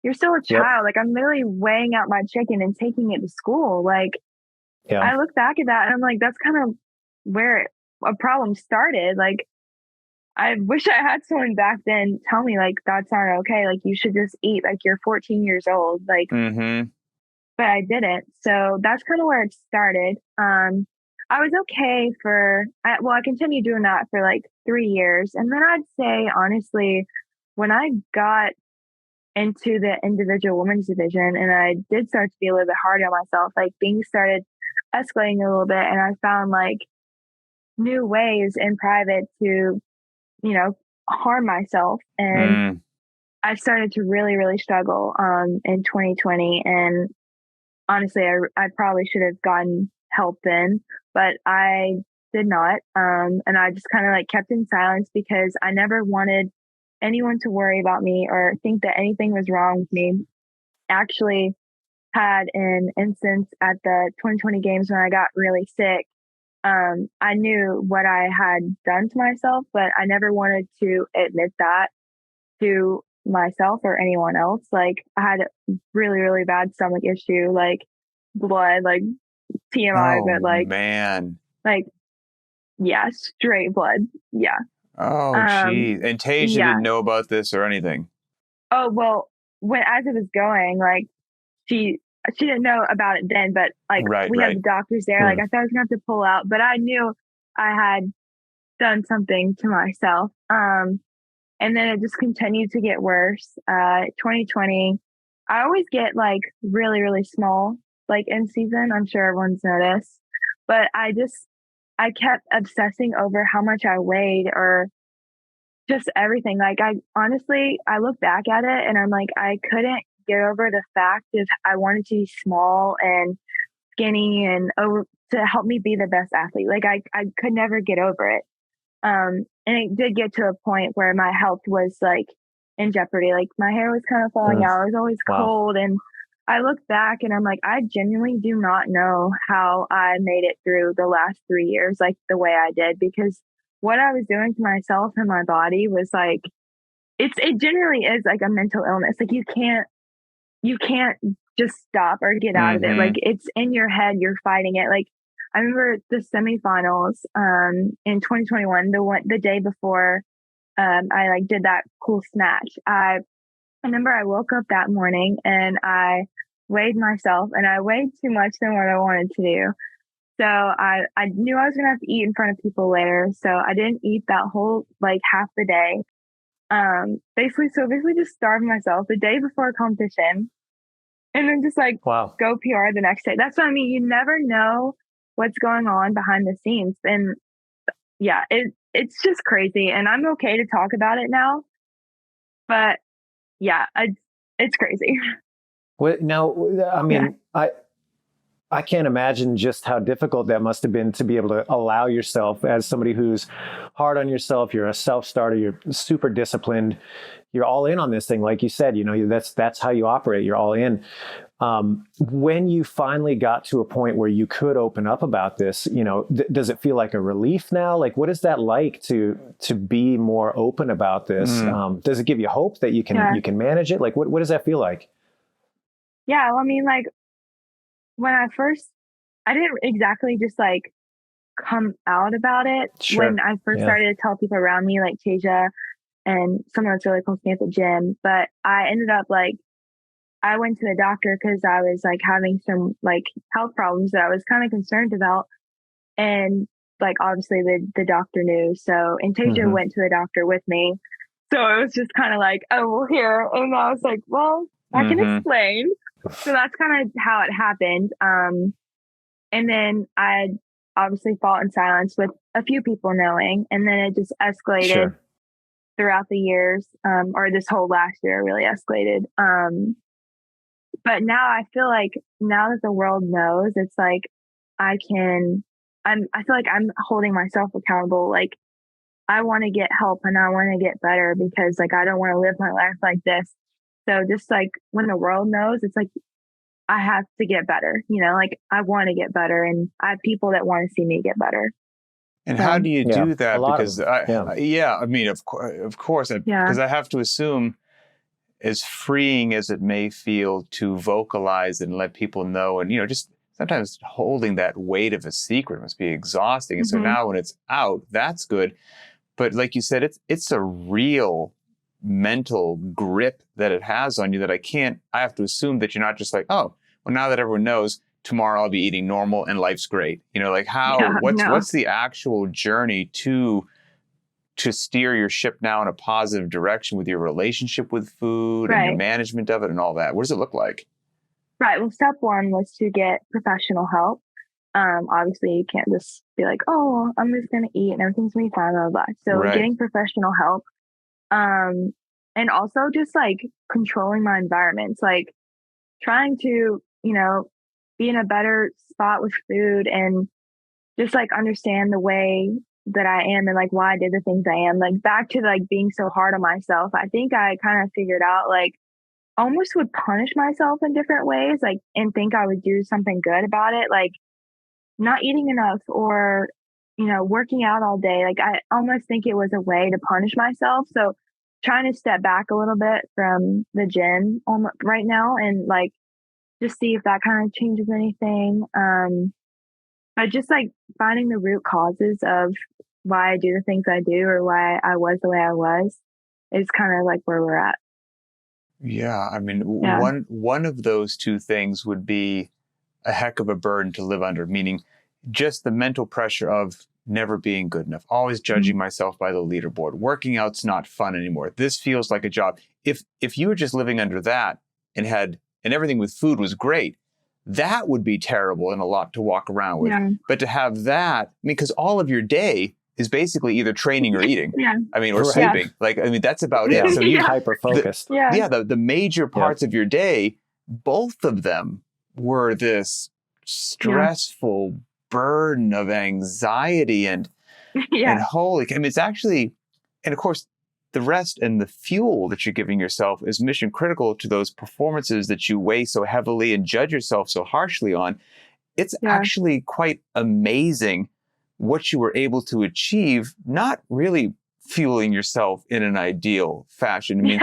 You're still a child. Like, I'm literally weighing out my chicken and taking it to school. Like, I look back at that and I'm like, that's kind of where a problem started. Like, I wish I had someone back then tell me, like, that's not okay. Like, you should just eat. Like, you're 14 years old. Like, but I didn't. So that's kind of where it started. I was okay I continued doing that for like 3 years. And then I'd say, honestly, when I got into the individual women's division and I did start to be a little bit hard on myself, like things started escalating a little bit. And I found like new ways in private to, harm myself. And I started to really, really struggle in 2020. And honestly, I probably should have gotten help then, but I did not. And I just kind of like kept in silence because I never wanted anyone to worry about me or think that anything was wrong with me. Actually had an instance at the 2020 games when I got really sick. I knew what I had done to myself, but I never wanted to admit that to myself or anyone else. Like, I had a really, really bad stomach issue, like blood, like TMI, but like, man, like, yeah, straight blood. Yeah. Oh, geez. And Tasia didn't know about this or anything. Oh, well, as it was going, like, she didn't know about it then, but like we had the doctors there. Like, I thought I was gonna have to pull out, but I knew I had done something to myself. And then it just continued to get worse. 2020, I always get like really, really small, like in season. I'm sure everyone's noticed, but I kept obsessing over how much I weighed or just everything. Like, I look back at it and I'm like, I couldn't get over the fact that I wanted to be small and skinny and to help me be the best athlete. Like, I could never get over it. And it did get to a point where my health was like in jeopardy. Like, my hair was kind of falling out. I was always cold. And I look back and I'm like, I genuinely do not know how I made it through the last 3 years, like the way I did, because what I was doing to myself and my body was like, it generally is like a mental illness. Like, you can't just stop or get out of it. Like, it's in your head, you're fighting it. Like, I remember the semifinals in 2021, the day before I like did that cool snatch. I remember I woke up that morning and I weighed myself, and I weighed too much than what I wanted to do. So I knew I was going to have to eat in front of people later. So I didn't eat that whole, like, half the day. Basically just starving myself the day before a competition and then just like Wow. go PR the next day. That's what I mean. You never know what's going on behind the scenes. And yeah, it's just crazy. And I'm okay to talk about it now, but yeah, it's crazy. Well, now, I mean, I can't imagine just how difficult that must have been to be able to allow yourself, as somebody who's hard on yourself, you're a self-starter, you're super disciplined, you're all in on this thing. Like you said, that's how you operate. You're all in. When you finally got to a point where you could open up about this, does it feel like a relief now? Like, what is that like to be more open about this? Does it give you hope that you can manage it? Like, what does that feel like? Yeah. Well, I mean, like, when I didn't exactly just like come out about it. Sure. When I first started to tell people around me, like Tasia and someone that's really close to me at the gym. But I ended up like, I went to the doctor because I was like having some like health problems that I was kind of concerned about. And like, obviously the doctor knew. So, and Tasia went to the doctor with me. So it was just kind of like, oh, well, here. And I was like, well, I can explain. So that's kind of how it happened. And then I obviously fought in silence with a few people knowing, and then it just escalated throughout the years, or this whole last year really escalated. But now I feel like now that the world knows, it's like I feel like I'm holding myself accountable. Like I want to get help and I want to get better because like I don't want to live my life like this. So just like when the world knows, it's like I have to get better, like I want to get better and I have people that want to see me get better. And how do you do that? Because I mean, of course, because I have to assume, as freeing as it may feel to vocalize and let people know, and just sometimes holding that weight of a secret must be exhausting. And so now when it's out, that's good. But like you said, it's a real mental grip that it has on you that I have to assume that you're not just like, oh, well, now that everyone knows, tomorrow I'll be eating normal and life's great. Like what's the actual journey to steer your ship now in a positive direction with your relationship with food and your management of it and all that? What does it look like? Right. Well, step one was to get professional help. Obviously you can't just be like, oh, I'm just going to eat and everything's going to be fine, blah, blah, blah. So getting professional help. And also just like controlling my environments, like trying to, be in a better spot with food and just like understand the way that I am and like why I did the things I am. Like back to like being so hard on myself. I think I kind of figured out like almost would punish myself in different ways, like, and think I would do something good about it. Like not eating enough or, working out all day. Like I almost think it was a way to punish myself. So trying to step back a little bit from the gym right now and like just see if that kind of changes anything. But just like finding the root causes of why I do the things I do or why I was the way I was is kind of like where we're at. Yeah. I mean, one of those two things would be a heck of a burden to live under, meaning just the mental pressure of never being good enough, always judging myself by the leaderboard. Working out's not fun anymore. This feels like a job. If you were just living under that and everything with food was great, that would be terrible and a lot to walk around with. Yeah. But to have that, because all of your day is basically either training or eating. Or sleeping. Like, that's about it. So you hyper-focused. The major parts of your day, both of them were this stressful burden of anxiety and holy, it's actually, and of course, the rest and the fuel that you're giving yourself is mission critical to those performances that you weigh so heavily and judge yourself so harshly on. It's actually quite amazing what you were able to achieve, not really fueling yourself in an ideal fashion.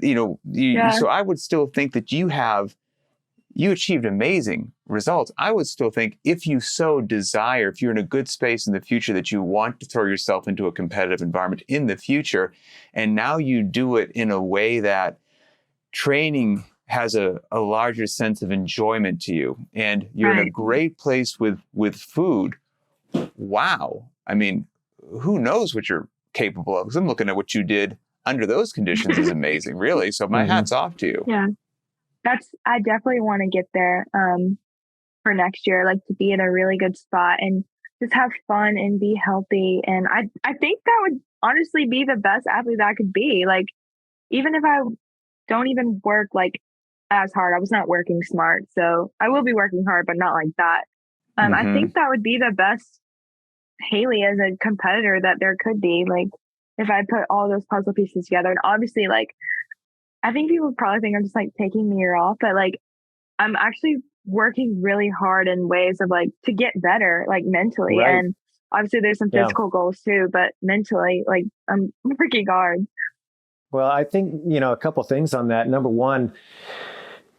So I would still think that you achieved amazing results. I would still think if you so desire, if you're in a good space in the future that you want to throw yourself into a competitive environment in the future, and now you do it in a way that training has a larger sense of enjoyment to you, and you're in a great place with food. Wow. I mean, who knows what you're capable of? Because I'm looking at what you did under those conditions is amazing, really. So my hat's off to you. Yeah. I definitely want to get there for next year, like to be in a really good spot and just have fun and be healthy. And I think that would honestly be the best athlete that I could be. Like, even if I don't even work like as hard, I was not working smart. So I will be working hard, but not like that. I think that would be the best Haley as a competitor that there could be. Like, if I put all those puzzle pieces together. And obviously, like, I think people probably think I'm just like taking the year off, but like, I'm actually working really hard in ways of like to get better, like mentally. Right. And obviously there's some physical goals too, but mentally, like, I'm working hard. Well, I think, a couple things on that. Number one,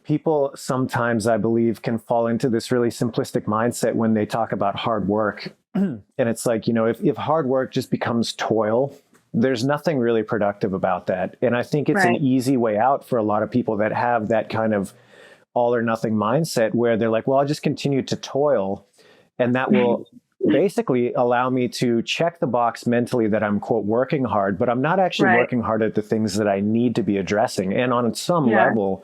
people sometimes, I believe, can fall into this really simplistic mindset when they talk about hard work. And it's like, if hard work just becomes toil, there's nothing really productive about that. And I think it's an easy way out for a lot of people that have that kind of all or nothing mindset where they're like, well, I'll just continue to toil, and that will basically allow me to check the box mentally that I'm, quote, working hard, but I'm not actually working hard at the things that I need to be addressing. And on some level,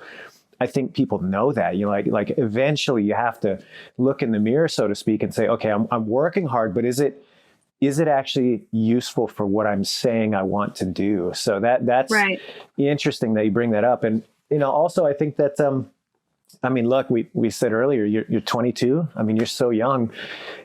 I think people know that, like eventually you have to look in the mirror, so to speak, and say, okay, I'm working hard, but is it actually useful for what I'm saying I want to do? So that's interesting that you bring that up. And, also I think that, look, we said earlier, you're 22. I mean, you're so young,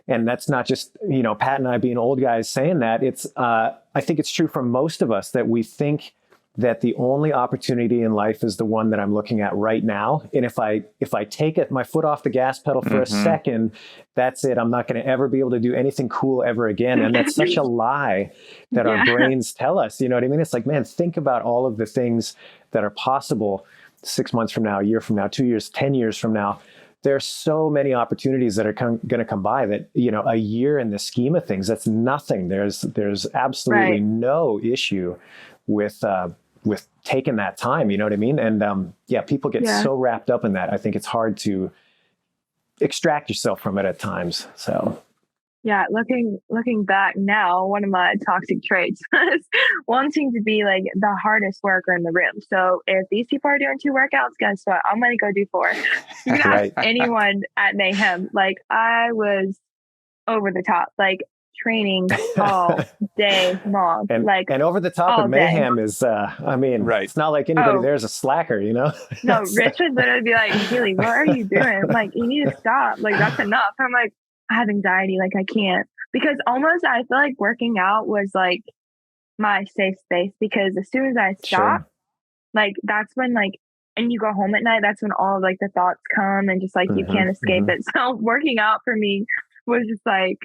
and that's not just, Pat and I being old guys saying that. It's, I think it's true for most of us that we think that the only opportunity in life is the one that I'm looking at right now. And if I take my foot off the gas pedal for a second, that's it. I'm not going to ever be able to do anything cool ever again. And that's such a lie that our brains tell us. You know what I mean? It's like, man, think about all of the things that are possible 6 months from now, a year from now, 2 years, 10 years from now. There's so many opportunities that are going to come by that, a year in the scheme of things, that's nothing. There's absolutely no issue with taking that time, you know what I mean? And people get so wrapped up in that. I think it's hard to extract yourself from it at times. So yeah, looking back now, one of my toxic traits was wanting to be like the hardest worker in the room. So if these people are doing 2 workouts, guess what? I'm going to go do 4. You can ask anyone at Mayhem. Like, I was over the top, like training all day long. And over the top of Mayhem is, it's not like anybody there's a slacker, No, Rich would literally be like, Haley, what are you doing? Like, you need to stop. Like, that's enough. I'm like, I have anxiety. Like, I can't, because almost I feel like working out was like my safe space, because as soon as I stop, like, that's when, like, and you go home at night, that's when all of like the thoughts come and just like, you can't escape it. So working out for me was just like,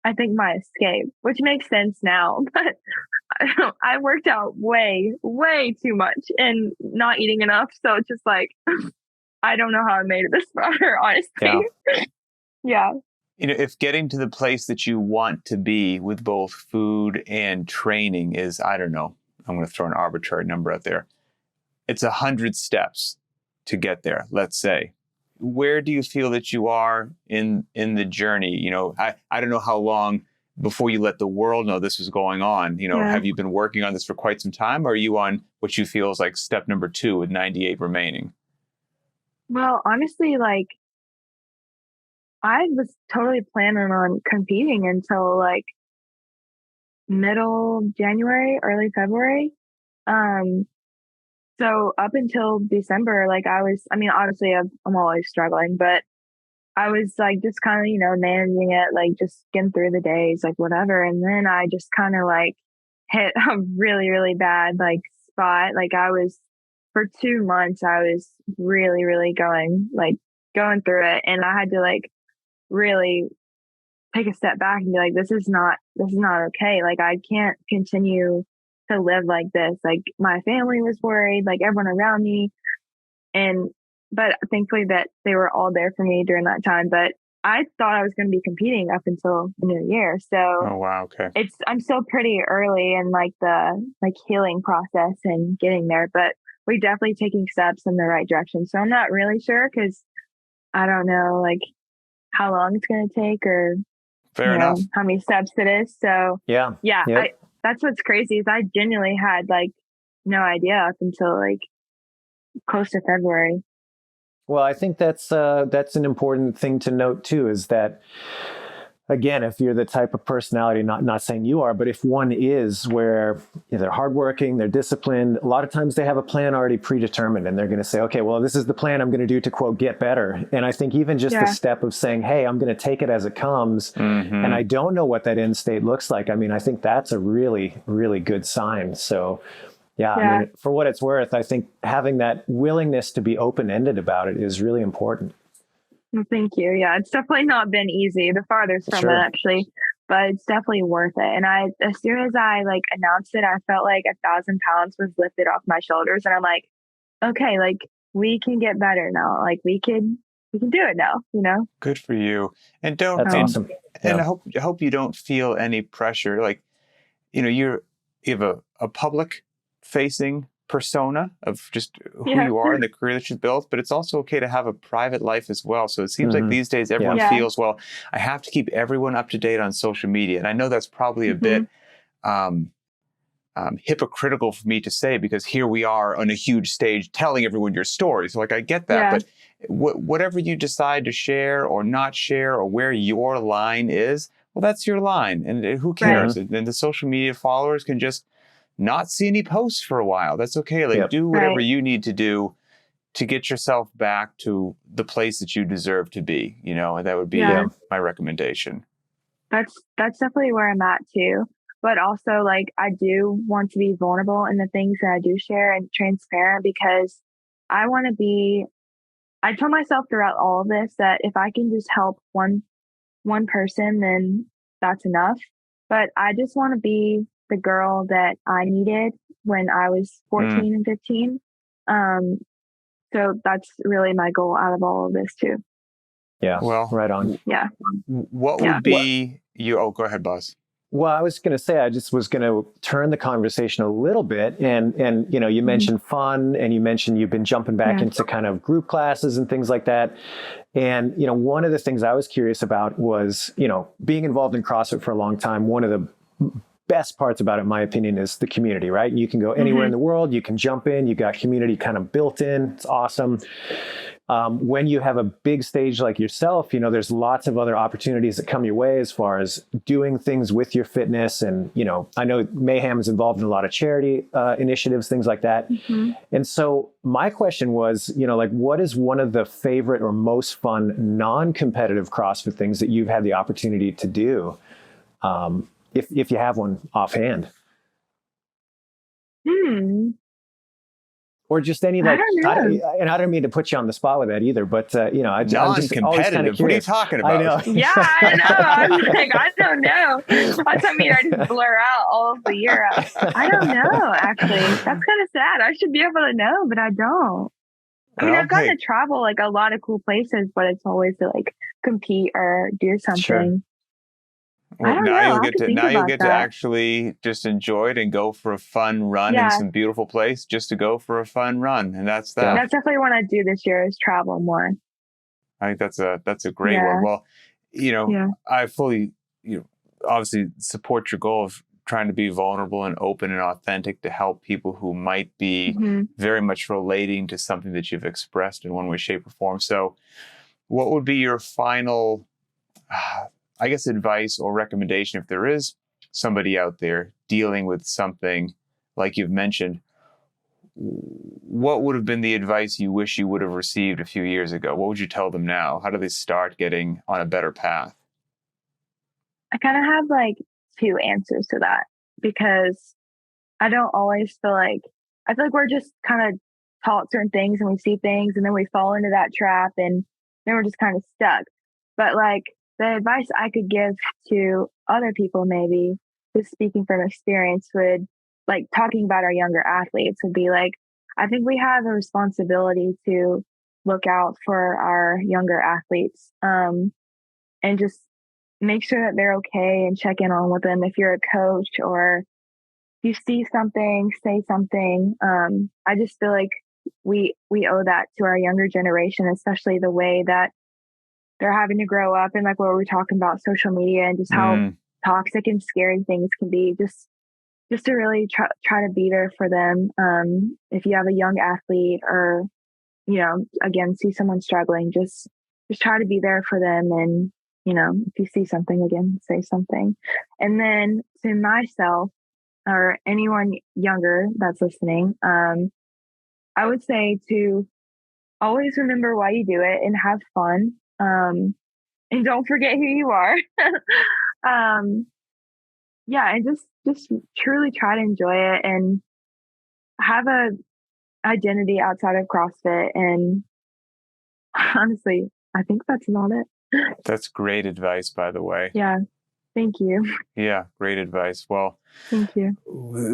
I think my escape, which makes sense now, but I worked out way, way too much and not eating enough. So it's just like, I don't know how I made it this far, honestly. Yeah. If getting to the place that you want to be with both food and training is, I don't know, I'm going to throw an arbitrary number out there. It's 100 steps to get there, let's say. Where do you feel that you are in the journey? I don't know how long before you let the world know this was going on. Have you been working on this for quite some time? Or are you on what you feel is like step number 2 with 98 remaining? Well, honestly, like, I was totally planning on competing until like middle January, early February. So up until December, like, obviously I'm always struggling, but I was like just kind of, managing it, like just getting through the days, like whatever. And then I just kind of like hit a really, really bad like spot. Like, for 2 months, I was really, really going through it. And I had to like really take a step back and be like, this is not okay. Like, I can't continue to live like this. Like, my family was worried, like everyone around me. But thankfully that they were all there for me during that time. But I thought I was going to be competing up until the new year. So oh, wow. Okay. I'm still pretty early in like the healing process and getting there. But we definitely taking steps in the right direction. So I'm not really sure because I don't know like how long it's going to take or Fair enough. how many steps it is. So Yeah. yeah, Yep. that's what's crazy is I genuinely had like no idea up until like close to February. Well, I think that's an important thing to note too, is that, again, if you're the type of personality, not saying you are, but if one is where they're hardworking, they're disciplined, a lot of times they have a plan already predetermined and they're going to say, okay, well, this is the plan I'm going to do to quote, get better. And I think even just the step of saying, hey, I'm going to take it as it comes. And I don't know what that end state looks like. I mean, I think that's a really, really good sign. So yeah, I mean, for what it's worth, I think having that willingness to be open-ended about it is really important. Well, thank you. Yeah, it's definitely not been easy. The farthest from it actually, but it's definitely worth it. And as soon as I like announced it, I felt like 1,000 pounds was lifted off my shoulders, and I'm like, okay, like we can get better now. Like we can do it now. Good for you. And That's awesome. And I hope you don't feel any pressure. Like, you have a public facing persona of just who you are and the career that you've built, but it's also okay to have a private life as well. So it seems like these days everyone feels, well, I have to keep everyone up to date on social media. And I know that's probably a bit hypocritical for me to say, because here we are on a huge stage telling everyone your story. So like, I get that, but whatever you decide to share or not share, or where your line is, well, that's your line, and who cares? And the social media followers can just not see any posts for a while. That's okay. Like do whatever you need to do to get yourself back to the place that you deserve to be, and that would be my recommendation. That's definitely where I'm at too. But also like, I do want to be vulnerable in the things that I do share and transparent, because I told myself throughout all of this that if I can just help one person, then that's enough. But I just want to be the girl that I needed when I was 14 and 15. So that's really my goal out of all of this too. Yeah. Well, right on. Yeah. What would be go ahead, boss. Well, I was going to say, I just was going to turn the conversation a little bit. And you mentioned fun, and you mentioned you've been jumping back into kind of group classes and things like that. And, one of the things I was curious about was, being involved in CrossFit for a long time. One of the best parts about it, in my opinion, is the community, right? You can go anywhere in the world, you can jump in, you got community kind of built in. It's awesome. When you have a big stage like yourself, there's lots of other opportunities that come your way as far as doing things with your fitness. And, I know Mayhem is involved in a lot of charity initiatives, things like that. And so my question was, what is one of the favorite or most fun non-competitive CrossFit things that you've had the opportunity to do? If you have one offhand. Or just any like, I don't mean to put you on the spot with that either, but I'm just always kind of curious. What are you talking about? I know. Yeah, I know. I'm like, I don't know. I just blur out all of the year. I don't know. Actually, that's kind of sad. I should be able to know, but I don't. I mean, I've gotten to travel like a lot of cool places, but it's always to like compete or do something. Sure. Well, now you'll get to actually just enjoy it and go for a fun run in some beautiful place, just to go for a fun run, and that's that. That's definitely what I do this year, is travel more. I think that's a great one. Well, I fully obviously support your goal of trying to be vulnerable and open and authentic to help people who might be very much relating to something that you've expressed in one way, shape, or form. So, what would be your final advice or recommendation, if there is somebody out there dealing with something like you've mentioned? What would have been the advice you wish you would have received a few years ago? What would you tell them now? How do they start getting on a better path? I kind of have like two answers to that, because I don't always I feel like we're just kind of taught certain things and we see things and then we fall into that trap and then we're just kind of stuck. But like, the advice I could give to other people, maybe just speaking from experience, would like talking about our younger athletes would be like, I think we have a responsibility to look out for our younger athletes and just make sure that they're okay and check in on with them. If you're a coach or you see something, say something. I just feel like we owe that to our younger generation, especially the way that they're having to grow up, and like what we're talking about, social media and just how toxic and scary things can be. Just to really try to be there for them. If you have a young athlete, or again, see someone struggling, just try to be there for them. And if you see something, again, say something. And then to myself, or anyone younger that's listening, I would say to always remember why you do it and have fun. And don't forget who you are. Yeah, and just truly try to enjoy it and have a identity outside of CrossFit. And honestly, I think that's about it. That's great advice, by the way. Yeah. Thank you. Yeah, great advice. Well, thank you.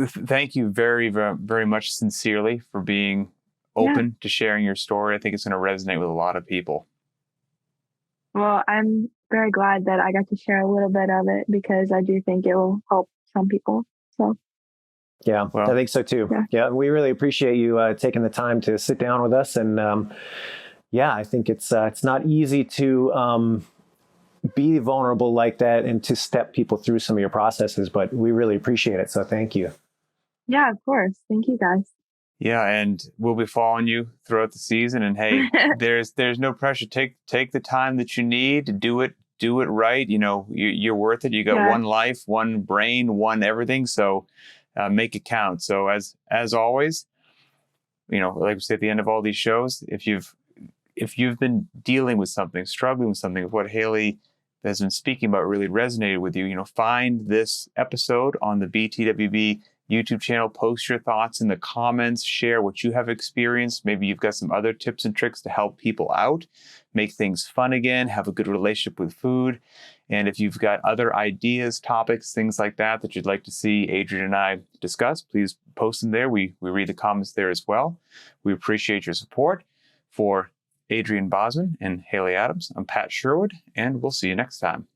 Thank you very, very, very much sincerely for being open to sharing your story. I think it's going to resonate with a lot of people. Well, I'm very glad that I got to share a little bit of it, because I do think it will help some people. So. Yeah, well, I think so too. Yeah, we really appreciate you taking the time to sit down with us. And I think it's not easy to be vulnerable like that and to step people through some of your processes, but we really appreciate it. So thank you. Yeah, of course. Thank you, guys. Yeah, and we'll be following you throughout the season. And hey, there's no pressure. Take the time that you need to do it right. You're worth it. You got one life, one brain, one everything. So make it count. So as always, like we say at the end of all these shows, if you've been dealing with something, struggling with something, if what Haley has been speaking about really resonated with you, find this episode on the btwb YouTube channel, post your thoughts in the comments, share what you have experienced. Maybe you've got some other tips and tricks to help people out, make things fun again, have a good relationship with food. And if you've got other ideas, topics, things like that you'd like to see Adrian and I discuss, please post them there. We read the comments there as well. We appreciate your support. For Adrian Bosman and Haley Adams, I'm Pat Sherwood, and we'll see you next time.